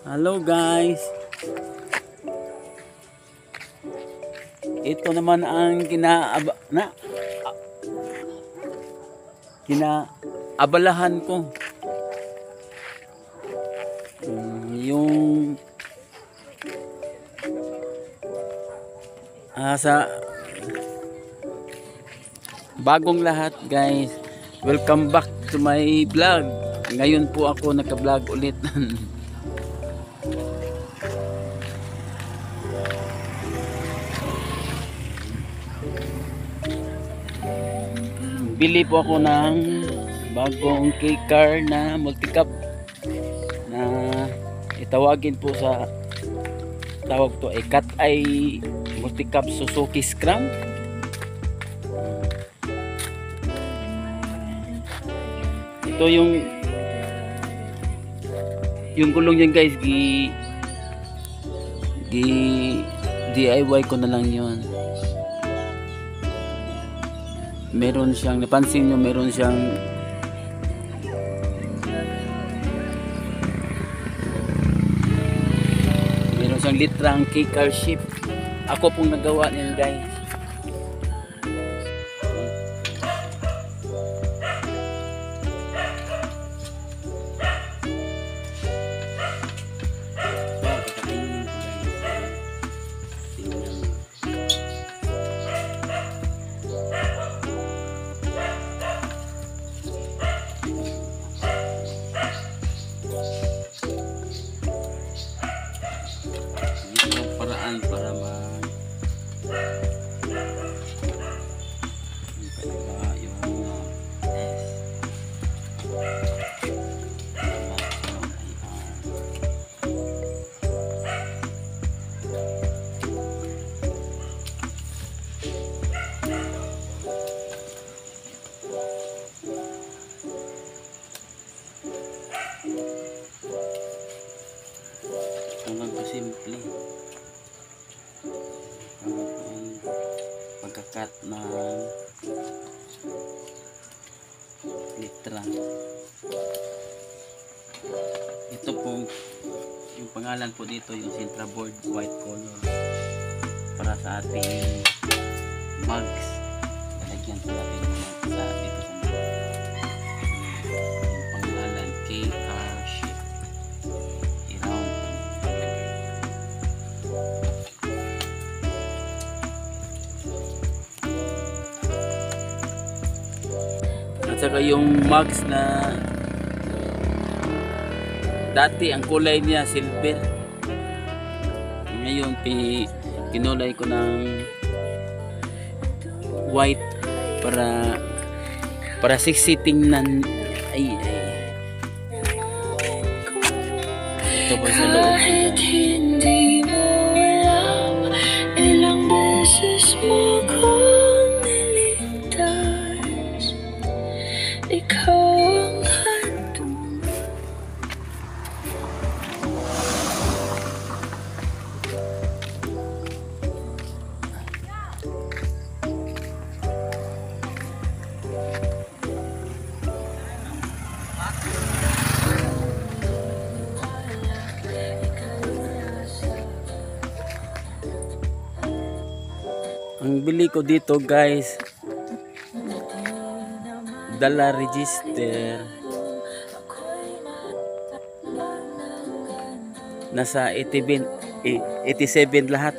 Hello guys. Ito naman ang kinaabalahan ko. Yung sa bagong lahat guys. Welcome back to my vlog. Ngayon po ako naka-vlog ulit. Bili po ako ng bagong K-car na multi-cab na itawagin po sa tawag to ay Cat-Eye multi-cab Suzuki Scram. Ito yung gulong niyan guys, DIY ko na lang yun. Meron siyang, napansin nyo, meron siyang litrang K-car shift. Ako pong nagawa niyan guys. Para lang kasimple pagkakat ng litra. Ito po yung pangalan po dito, yung Sintra board white color para sa ating mugs. Lalagyan po natin sa dito sa yung pangalan K-car shift i-round. At saka yung mugs na dati ang kulay niya silver, ngayon pinulay ko ng white para sexy tingnan. Ay ito po sa loob. Hindi mo alam, ilang beses mo kong niligtas. Ikaw ang handog. Ang bili ko dito guys, dala register, nasa 87 lahat,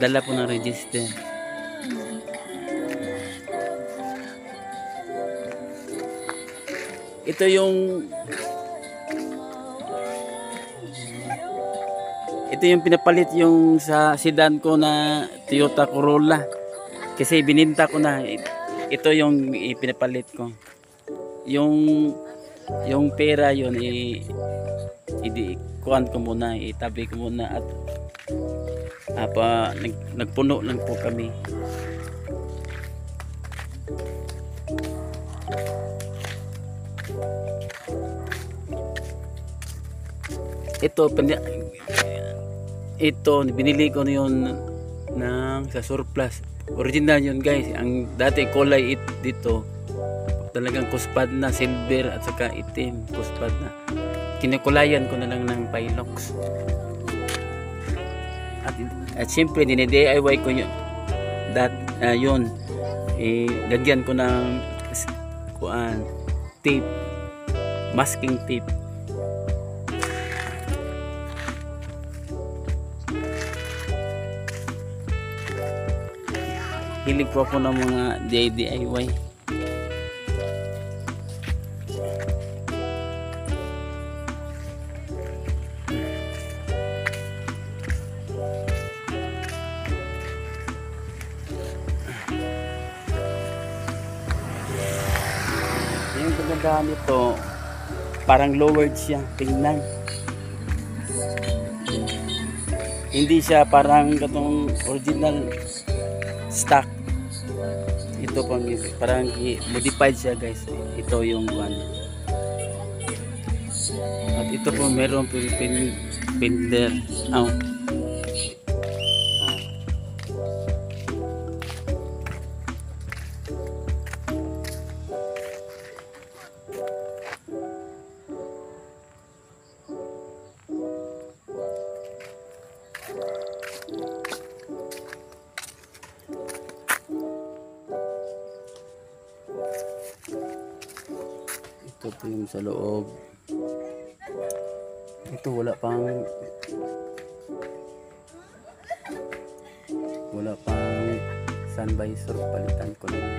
dala po ng register. Ito yung pinapalit yung sa sedan ko na Toyota Corolla, kasi bininta ko na. Ito yung pinapalit ko. Yung pera yun kuhan ko muna, itabi ko muna at nagpuno lang po kami. Ito binili ko na yun sa surplus. Original yun guys. Ang dati kulay dito talagang kuspad na, silver at saka itim, kuspad na. kinukulayan ko na lang ng Pilox. At syempre dine-DIY ko yun. Yun. Lagyan ko ng tape, masking tape. Hilig po ako ng mga DIY. Yung kagandahan nito, parang lowered siya, tingnan. Hindi siya parang katong original stock. Ito parang modified siya, guys. Ito yung one. At ito po meron fender. Ito po yung sa loob. Ito wala pang sun visor, palitan ko lang.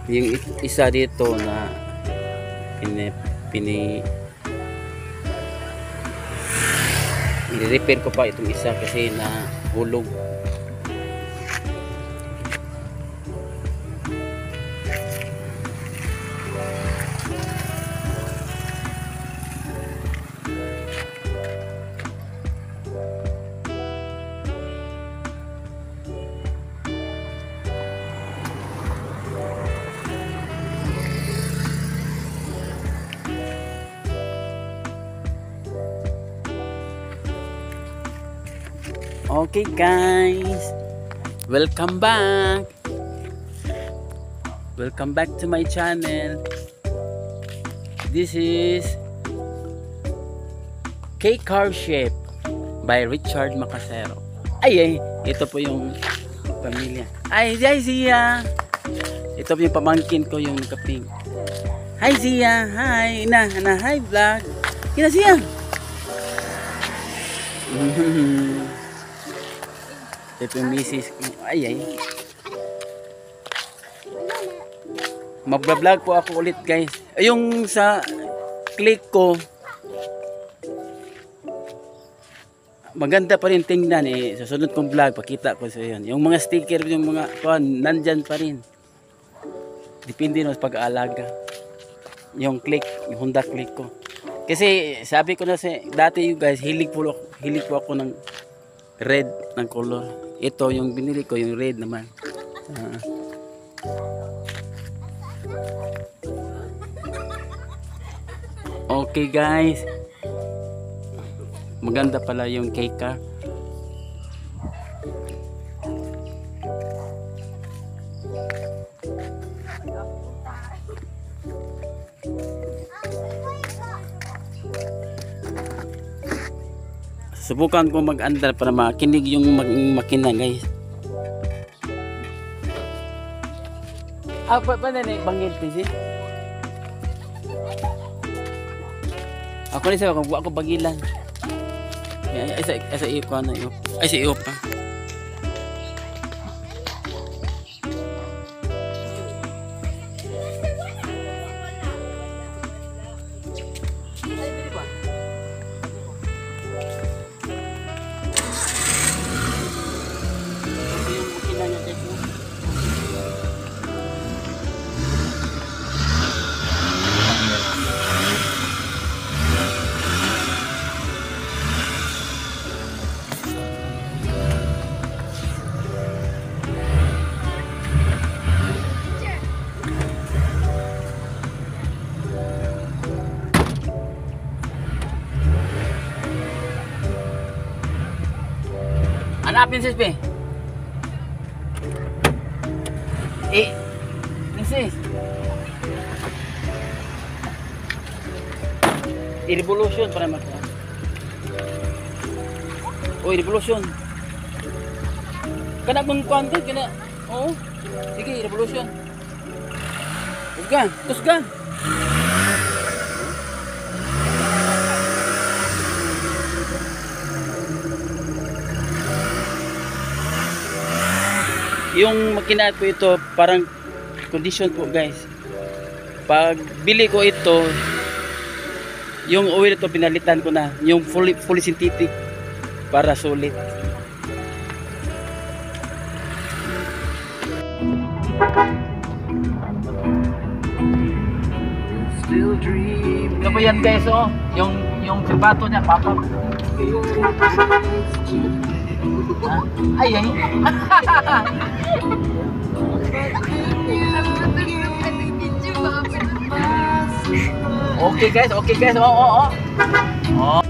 Yung isa dito na i-repair ko pa itong isa kasi na hulog. Okay guys, welcome back to my channel. This is K-Car Shape by Richard Macasero. Ay, ito po yung pamilya. Ay, Zia. Ito po yung pamangkin ko, yung kaping. Hi Zia, hi hi vlog. Kina Zia. Ito yung misis ko. Ay. Magbablog po ako ulit guys. Yung sa click ko, maganda pa rin tingnan eh. Sa sunod kong vlog, pakita ko sa yan. Yung mga sticker, yung mga nandyan pa rin. Depende no sa pag-aalaga. Yung click, yung Honda click ko. Kasi sabi ko na dati you guys, hilig po ako ng red ng color. Ito yung binili ko, yung red naman. Okay guys, maganda pala yung K-Car. Subukan ko mag-andar para makinig yung makina guys. Pa na bangil kasi. Ako rin sa ako bagilan. Ay sa iyo ko na iyo. Ay sa iyo pa. Hanapin sis pe. Mrs. I-revolution para maka. Oh, revolution. Kana kung kuanto kana. Oo. Sige, revolution. Tusgan, tusgan. Yung makina po ito parang condition po guys. Pag bili ko ito, yung oil ito pinalitan ko na, yung fully synthetic para sulit. Ito po yan guys, oh, yung sapato niya papa. Ay ay. Okay guys, oh. Oh.